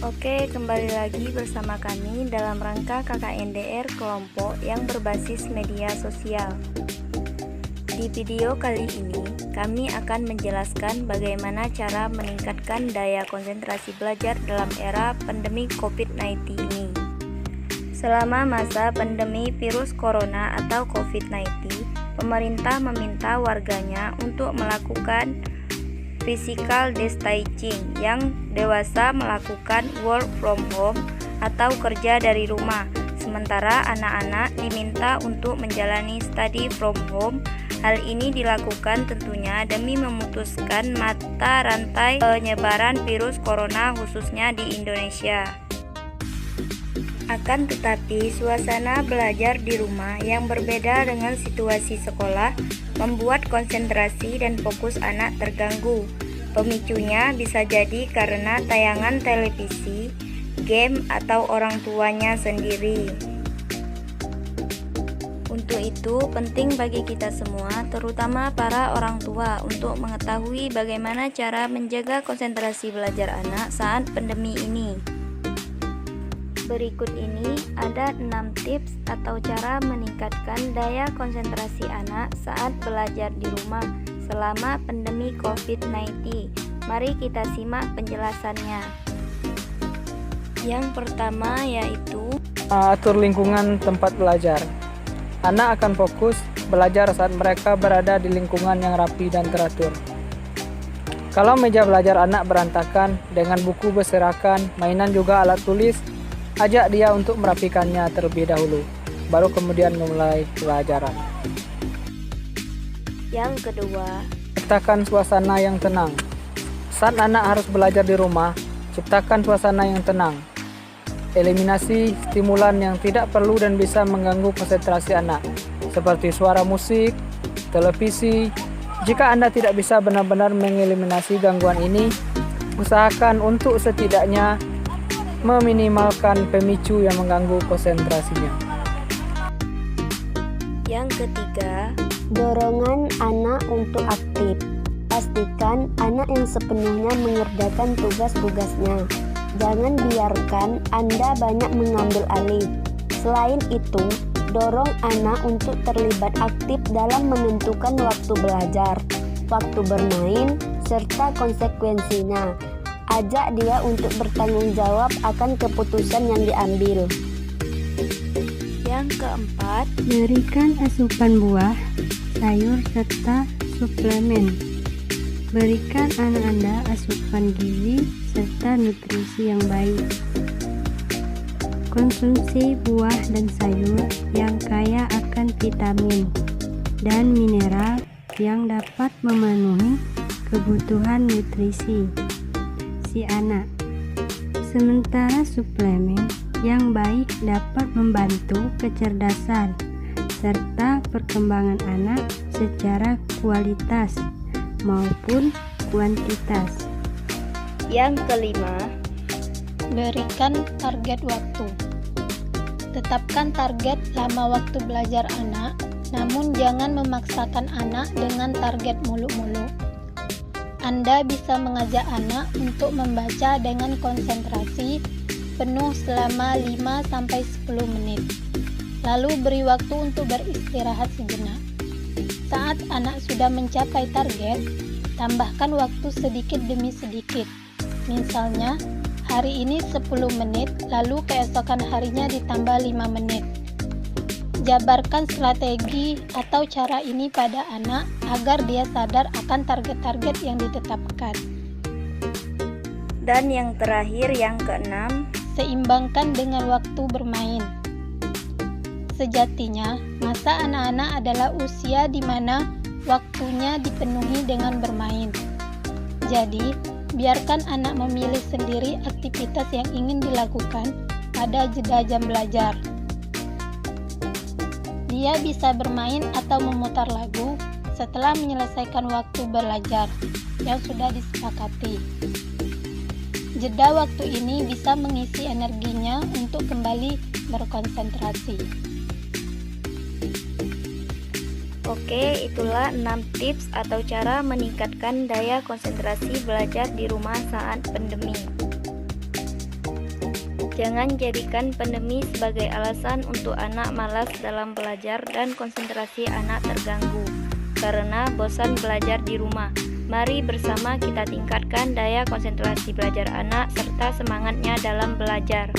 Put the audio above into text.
Oke, kembali lagi bersama kami dalam rangka KKNDR kelompok yang berbasis media sosial. Di video kali ini, kami akan menjelaskan bagaimana cara meningkatkan daya konsentrasi belajar dalam era pandemi COVID-19 ini. Selama masa pandemi virus corona atau COVID-19, pemerintah meminta warganya untuk melakukan physical distancing, yang dewasa melakukan work from home atau kerja dari rumah, sementara anak-anak diminta untuk menjalani study from home. Hal ini dilakukan tentunya demi memutuskan mata rantai penyebaran virus corona khususnya di Indonesia. Akan tetapi, suasana belajar di rumah yang berbeda dengan situasi sekolah membuat konsentrasi dan fokus anak terganggu. Pemicunya bisa jadi karena tayangan televisi, game, atau orang tuanya sendiri. Untuk itu, penting bagi kita semua, terutama para orang tua, untuk mengetahui bagaimana cara menjaga konsentrasi belajar anak saat pandemi ini. Berikut ini ada 6 tips atau cara meningkatkan daya konsentrasi anak saat belajar di rumah selama pandemi COVID-19. Mari kita simak penjelasannya. Yang pertama yaitu atur lingkungan tempat belajar. Anak akan fokus belajar saat mereka berada di lingkungan yang rapi dan teratur. Kalau meja belajar anak berantakan dengan buku berserakan, mainan juga alat tulis, ajak dia untuk merapikannya terlebih dahulu, baru kemudian memulai pelajaran. Yang kedua, ciptakan suasana yang tenang. Saat anak harus belajar di rumah, ciptakan suasana yang tenang. Eliminasi stimulan yang tidak perlu dan bisa mengganggu konsentrasi anak, seperti suara musik, televisi. Jika Anda tidak bisa benar-benar mengeliminasi gangguan ini, usahakan untuk setidaknya meminimalkan pemicu yang mengganggu konsentrasinya. Yang ketiga, dorongan anak untuk aktif. Pastikan anak yang sepenuhnya mengerjakan tugas-tugasnya. Jangan biarkan Anda banyak mengambil alih. Selain itu, dorong anak untuk terlibat aktif dalam menentukan waktu belajar, waktu bermain, serta konsekuensinya. Ajak dia untuk bertanggung jawab akan keputusan yang diambil. Yang keempat, berikan asupan buah, sayur, serta suplemen. Berikan anak Anda asupan gizi serta nutrisi yang baik. Konsumsi buah dan sayur yang kaya akan vitamin dan mineral yang dapat memenuhi kebutuhan nutrisi si anak. Sementara suplemen yang baik dapat membantu kecerdasan serta perkembangan anak secara kualitas maupun kuantitas. Yang kelima, berikan target waktu. Tetapkan target lama waktu belajar anak, namun jangan memaksakan anak dengan target mulu-mulu. Anda bisa mengajak anak untuk membaca dengan konsentrasi penuh selama 5-10 menit. Lalu beri waktu untuk beristirahat sejenak. Saat anak sudah mencapai target, tambahkan waktu sedikit demi sedikit. Misalnya, hari ini 10 menit, lalu keesokan harinya ditambah 5 menit. Jabarkan strategi atau cara ini pada anak agar dia sadar akan target-target yang ditetapkan. Dan yang terakhir, yang keenam, seimbangkan dengan waktu bermain. Sejatinya, masa anak-anak adalah usia di mana waktunya dipenuhi dengan bermain. Jadi, biarkan anak memilih sendiri aktivitas yang ingin dilakukan pada jeda jam belajar. Dia bisa bermain atau memutar lagu setelah menyelesaikan waktu belajar yang sudah disepakati. Jeda waktu ini bisa mengisi energinya untuk kembali berkonsentrasi. Oke, itulah 6 tips atau cara meningkatkan daya konsentrasi belajar di rumah saat pandemi. Jangan jadikan pandemi sebagai alasan untuk anak malas dalam belajar dan konsentrasi anak terganggu karena bosan belajar di rumah. Mari bersama kita tingkatkan daya konsentrasi belajar anak serta semangatnya dalam belajar.